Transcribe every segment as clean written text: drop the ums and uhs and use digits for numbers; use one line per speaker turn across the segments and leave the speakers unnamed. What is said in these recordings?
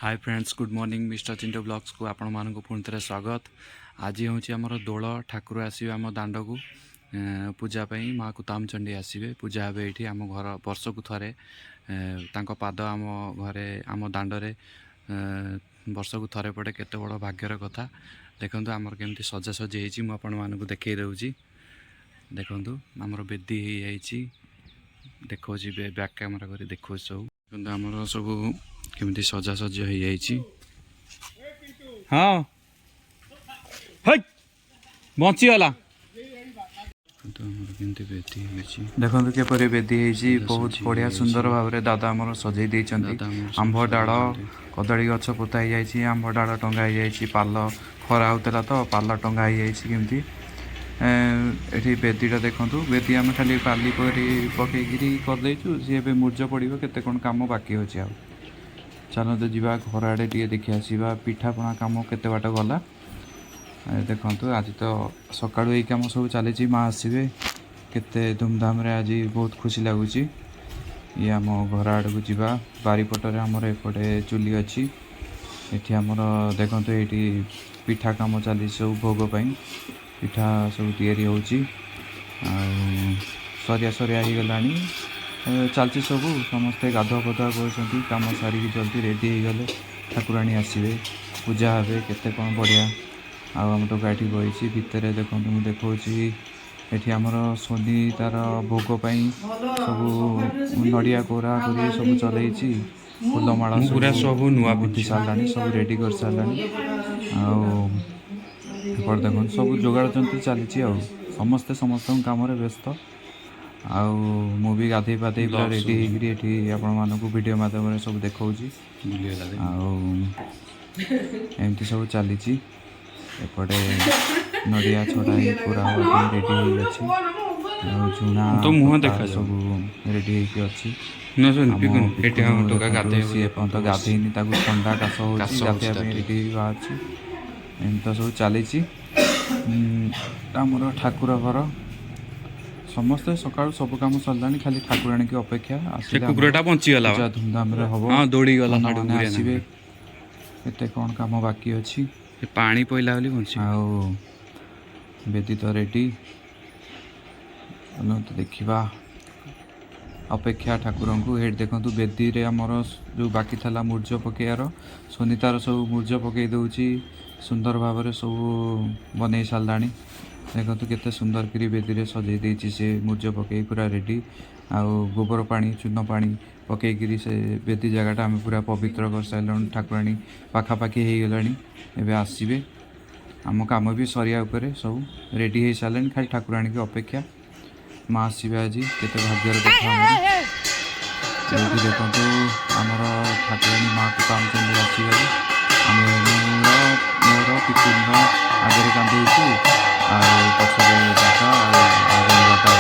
Hi friends, good morning. Mister Chintu blogs को आपण मानक पुणी थे स्वागत। आज हूँ आमर दोल ठाकुर आसवे आम दांड को पूजापाई। माँ को तामचंडी आसवे पूजा हे ये आम घर वर्ष को थे पाद आम घरे आम दांडे वर्ष को थे पड़े केते बड़ भाग्यर कथा। देखो आमर केमती सजासजी होती देखई दूसरी। देखो आमर बेदी देखा बैक कैमेरा कर देखो सब आमर सब केमती सजासजी हो जाइए। हाँ बचीगला देखो केपरी बेदी बहुत बढ़िया सुंदर भाव में दादा आमर सजई देइछन्ती। आंब डाड़ कदली गछ पोता ही आंब डाड़ टंगा ही पाल खरा होता तो पाल टंगा ही केमती ये बेदीटा देखूँ। बेदी आम खाली पाली पकईकि करदेचु सी ए मूर्ज पड़ो केते कौन कम बाकी अच्छे। आ चलते जावा घर आड़े टे देखी आसवा पिठापणा कम केते बाट गला। देखु आज तो सका यही कम सब चली। माँ आसवे केते धूमधाम रे आज बहुत खुशी लगुच। ये आम घर आड़ को जावा बारीपटर आमर एपटे चुली अच्छी। ये आमर देखो ये पिठा कम चली सब भोगपाई पिठा सब तैयारी होची। सरिया सरिया हो गला चलती सब समस्ते गाधुआ पधुआ कर कम सारिकी जल्दी रेडी हो गले ठाकुराणी आसवे पूजा हे केते कौन बढ़िया। आम तो गाड़ी बही भितर देखो मुझे देखी ये आमर सोनी तार भोगपाई सब नड़िया कोरा कर सब चल फूलमाला सब नुआ बुद्धि सारा सब रेडी कर सारा। देखो सब जोगाड़ जंतु चली समस्ते समस्त कम व्यस्त। आउ भी गाधे पाधे पूरा रेडी होगी आपण मानक वीडियो माध्यम सब देखा एमती सब चली। एपटे नड़िया छड़ा पूरा रेडी झुणा तो मुह देखा सब रेडी अच्छी। गाधेनी ठंडा काश गाधे रेडी बाहर एमती सब चली। आमर ठाकुर घर समस्ते सका सब कम सरला खाली ठाकुराणी की अपेक्षा कुकुरटा बंचीगला धूमधाम हम दौड़ी गला आसवे केते कौन कम बाकी अच्छी पानी पईला बंची बेदी तो रेडी तो देखा अपेक्षा ठाकुर को। हेट देखो बेदी रे आमर जो बाकी था मूर्ज पकेयार सोनीतार सब मूर्ज पकई दौची सुंदर भाव में सब बन सारा। देखो केते सुंदर करी बेदी रे सजई देछि से मूर्ज पकई पूरा रेडी। आउ गोबर पानी चून पानी पकईकि से बेदी जगहटा आम पूरा पवित्र कर सारे ठाकुराणी पाखापाखि हो गला। एवं आसवे आम कम भी सरिया उपरे सब रेडी हो सारे खाली ठाकुराणी की अपेक्षा। माँ आसवे आज केते भाग्यर कथा। देखो आमर ठाकुराणी माँ को तामचंडी आसगले आम मोर पितुल आगे कांदे पछे बापा आगे बापा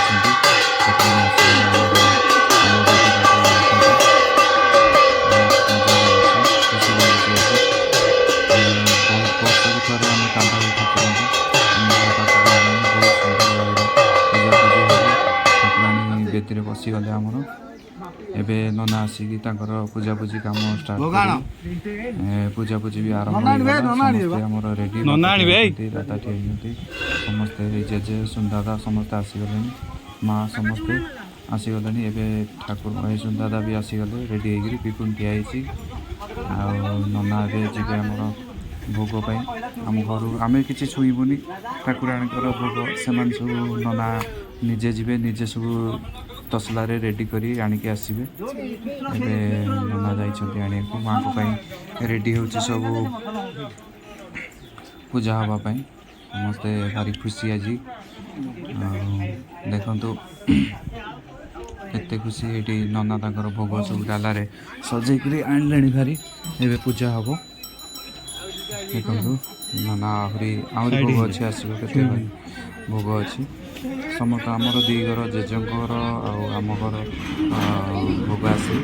ठाकुराणी बेदी बसीगले आमर एबे नना आसिकी पूजापूजी कम स्टार्ट पूजापूजी भी आरंभ आमर रेडी दादा ठे समस्ते जेजे सुंदादा समस्ते आसीगले। माँ समस्ते आसीगले एवं ठाकुर सुंदादा भी आसीगले रेडी होगी पिकुन ठियाई। नना ए जी आमर भोगपाई आम घर आम कि छुईबुनि ठाकुराणी भोग से सब नना निजे जीवे निजे सब तसला रे रेडी करी आनिकी आसवे। एबे नना जाइछन्ती आनियाकु माँ को रेडी होची सब पूजा हवा पाई समस्ते भारी खुशी आज। देखो केते खुशी ये नना तांकर भोग सब डाला रे सजेकरी आनले भारी एबे पूजा हम। देखो नना आहरी भोग अच्छे आसवे केते भोग अच्छी समस्त आमर दीगर जेजर आम घर भोग आसे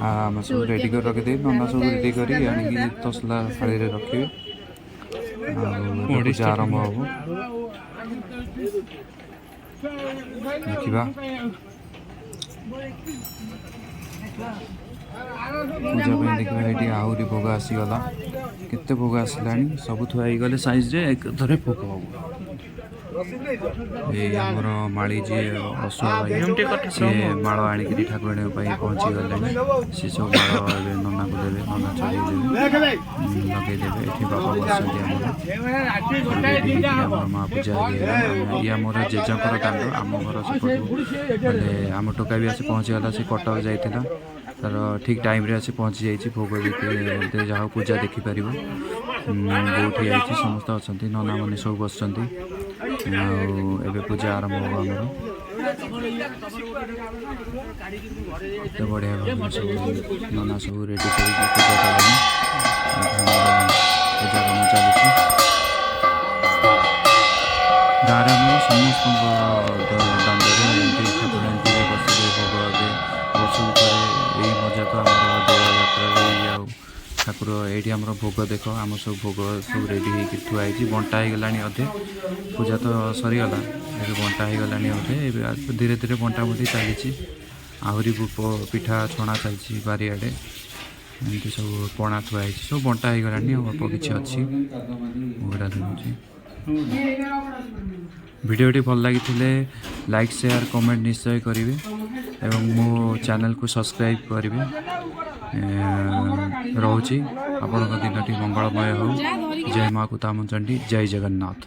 आम सब रेडी कर रखिदे। नना सब रेडी कर आनिकी तसला थाली रखिए पूजा आरंभ हम। देखा पूजा पे देखा ये आहरी भोग आसीगला केते भोग आसला सब थुआई गले साइज रे एक थरे भोग हम ये आमर माड़ी जी अशोक भाई सी माड़ आणिक ठाकुराणी पहुँची गले सी सब माड़ नना को देवे नना चढ़े लगेदेवे ये बाबा बस माँ पूजा ये आमर जेजर दांड आम घर सेपटू आम टोका भी आसी पहुँचीगला सी कटक जाइला तार ठीक टाइम रे आसी पहुँची जाइए भोग भी जहाँ पूजा देखिपर बोठी आई समस्त अच्छा नना मैंने सब बस पूजा आरंभ हो आमर तो बढ़िया भाव सब नना सब रेडी कर पूजा करें पूजा काम चलुची गाँव में समस्त दांड ठाकुराणी बस भोग वर्ष यही मजा तो आम देव यात्रा ठाकुर ये आम भोग देख आम सब भोग सब रेडी हो थुआई बंटा हो गला अधे पूजा तो सरीगला ये बंटा हो गला अधे धीरे धीरे बंटा बुंटी चली आहरी पिठा छणा चलती बारियाडे एमती सब पणा थुआई सब बंटा हो गला अल्प किसी अच्छी भोगटा देखुची भिडियोटी भल लगी लाइक शेयर कमेंट निश्चय करेंगे एवं मो चैनल को सब्सक्राइब करेंगे रोची आपण दिन मंगलमय हो जय माँ कुतामचंडी जय जगन्नाथ।